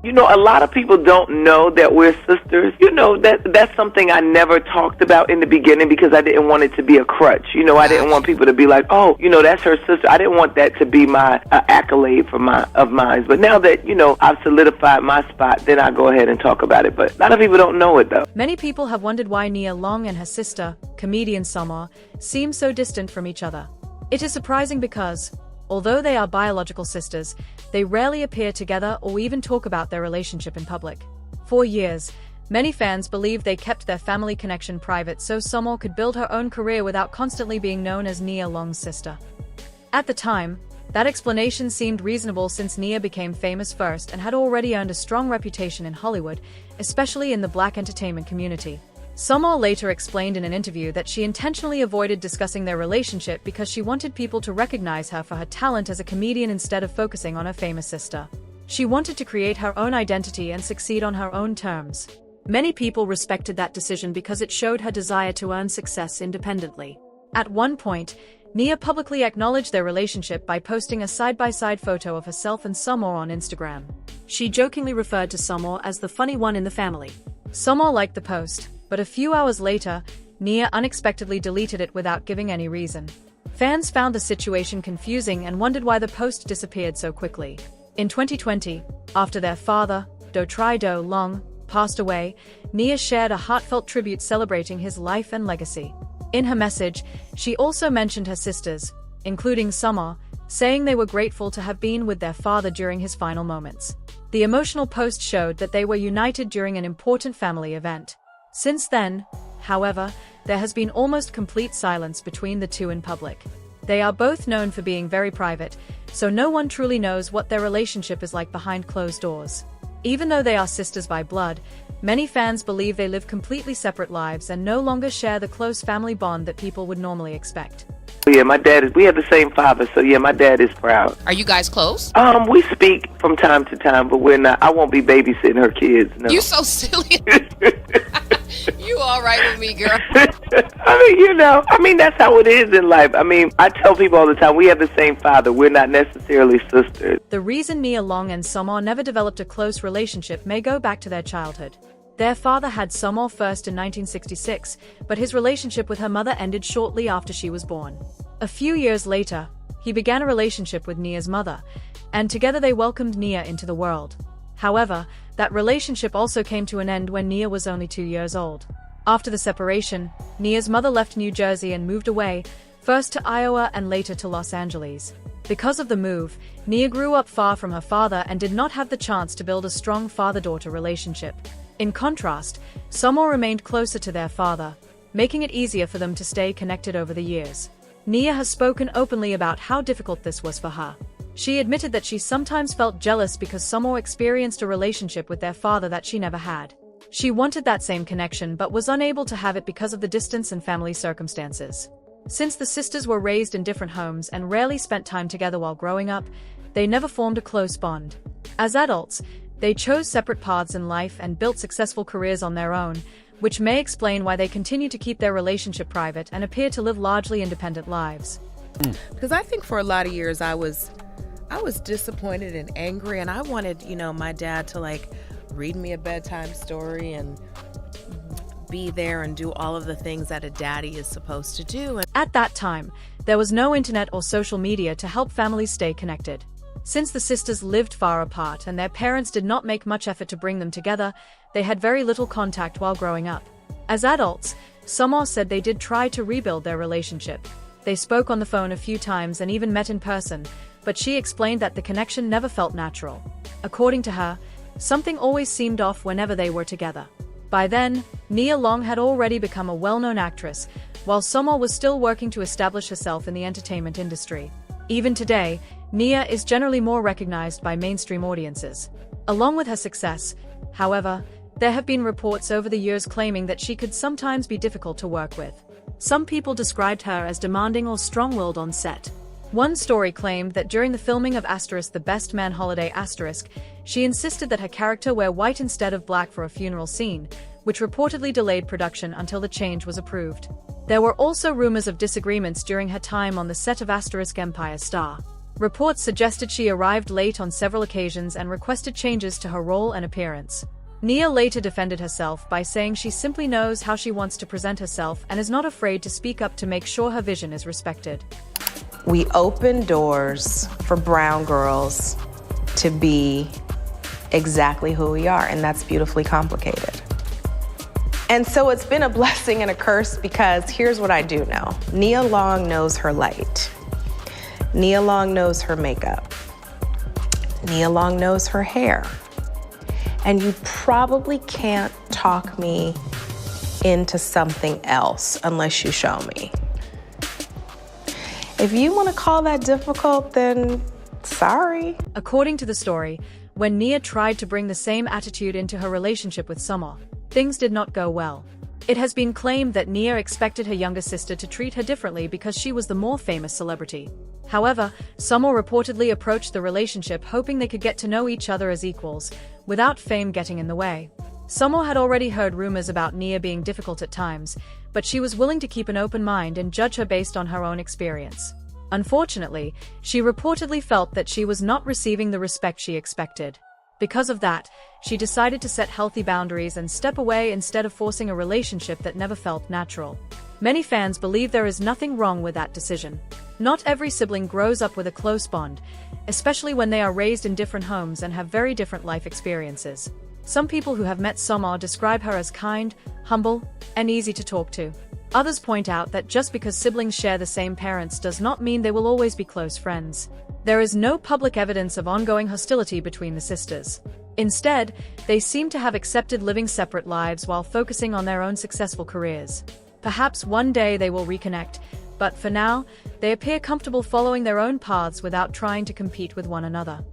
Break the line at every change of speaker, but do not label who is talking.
You know, a lot of people don't know that we're sisters. You know, that's something I never talked about in the beginning because I didn't want it to be a crutch. You know, I didn't want people to be like, oh, you know, that's her sister. I didn't want that to be my accolade of mine. But now that, you know, I've solidified my spot, then I go ahead and talk about it. But a lot of people don't know it, though.
Many people have wondered why Nia Long and her sister, comedian Summer, seem so distant from each other. It is surprising because, although they are biological sisters, they rarely appear together or even talk about their relationship in public. For years, many fans believe they kept their family connection private so Summer could build her own career without constantly being known as Nia Long's sister. At the time, that explanation seemed reasonable since Nia became famous first and had already earned a strong reputation in Hollywood, especially in the Black entertainment community. Summer later explained in an interview that she intentionally avoided discussing their relationship because she wanted people to recognize her for her talent as a comedian instead of focusing on her famous sister. She wanted to create her own identity and succeed on her own terms. Many people respected that decision because it showed her desire to earn success independently. At one point, Nia publicly acknowledged their relationship by posting a side-by-side photo of herself and Summer on Instagram. She jokingly referred to Summer as the funny one in the family. Summer liked the post, but a few hours later, Nia unexpectedly deleted it without giving any reason. Fans found the situation confusing and wondered why the post disappeared so quickly. In 2020, after their father, Do Tri Do Long, passed away, Nia shared a heartfelt tribute celebrating his life and legacy. In her message, she also mentioned her sisters, including Summer, saying they were grateful to have been with their father during his final moments. The emotional post showed that they were united during an important family event. Since then, however, there has been almost complete silence between the two in public. They are both known for being very private, so no one truly knows what their relationship is like behind closed doors. Even though they are sisters by blood, many fans believe they live completely separate lives and no longer share the close family bond that people would normally expect.
Yeah, we have the same father, so yeah, my dad is proud.
Are you guys close?
We speak from time to time, but we're not. I won't be babysitting her kids. No.
You so silly. You all right with me, girl?
That's how it is in life. I tell people all the time, we have the same father. We're not necessarily sisters.
The reason Nia Long and Summer never developed a close relationship may go back to their childhood. Their father had Summer first in 1966, but his relationship with her mother ended shortly after she was born. A few years later, he began a relationship with Nia's mother, and together they welcomed Nia into the world. However, that relationship also came to an end when Nia was only 2 years old. After the separation, Nia's mother left New Jersey and moved away, first to Iowa and later to Los Angeles. Because of the move, Nia grew up far from her father and did not have the chance to build a strong father-daughter relationship. In contrast, Summer remained closer to their father, making it easier for them to stay connected over the years. Nia has spoken openly about how difficult this was for her. She admitted that she sometimes felt jealous because Summer experienced a relationship with their father that she never had. She wanted that same connection but was unable to have it because of the distance and family circumstances. Since the sisters were raised in different homes and rarely spent time together while growing up, they never formed a close bond. As adults, they chose separate paths in life and built successful careers on their own, which may explain why they continue to keep their relationship private and appear to live largely independent lives.
Because I think for a lot of years I was disappointed and angry, and I wanted, my dad to read me a bedtime story and be there and do all of the things that a daddy is supposed to do.
At that time, there was no internet or social media to help families stay connected. Since the sisters lived far apart and their parents did not make much effort to bring them together, they had very little contact while growing up. As adults, Summer said they did try to rebuild their relationship. They spoke on the phone a few times and even met in person, but she explained that the connection never felt natural. According to her, something always seemed off whenever they were together. By then, Nia Long had already become a well-known actress, while Summer was still working to establish herself in the entertainment industry. Even today, Nia is generally more recognized by mainstream audiences. Along with her success, however, there have been reports over the years claiming that she could sometimes be difficult to work with. Some people described her as demanding or strong-willed on set. One story claimed that during the filming of The Best Man Holiday *, she insisted that her character wear white instead of black for a funeral scene, which reportedly delayed production until the change was approved. There were also rumors of disagreements during her time on the set of *Empire Star. Reports suggested she arrived late on several occasions and requested changes to her role and appearance. Nia later defended herself by saying she simply knows how she wants to present herself and is not afraid to speak up to make sure her vision is respected.
We open doors for brown girls to be exactly who we are, and that's beautifully complicated. And so it's been a blessing and a curse because here's what I do know. Nia Long knows her light. Nia Long knows her makeup. Nia Long knows her hair. And you probably can't talk me into something else unless you show me. If you want to call that difficult, then sorry.
According to the story, when Nia tried to bring the same attitude into her relationship with Summer, things did not go well. It has been claimed that Nia expected her younger sister to treat her differently because she was the more famous celebrity. However, Summer reportedly approached the relationship hoping they could get to know each other as equals, without fame getting in the way. Summer had already heard rumors about Nia being difficult at times, but she was willing to keep an open mind and judge her based on her own experience. Unfortunately, she reportedly felt that she was not receiving the respect she expected. Because of that, she decided to set healthy boundaries and step away instead of forcing a relationship that never felt natural. Many fans believe there is nothing wrong with that decision. Not every sibling grows up with a close bond, especially when they are raised in different homes and have very different life experiences. Some people who have met Summer describe her as kind, humble, and easy to talk to. Others point out that just because siblings share the same parents does not mean they will always be close friends. There is no public evidence of ongoing hostility between the sisters. Instead, they seem to have accepted living separate lives while focusing on their own successful careers. Perhaps one day they will reconnect, but for now, they appear comfortable following their own paths without trying to compete with one another.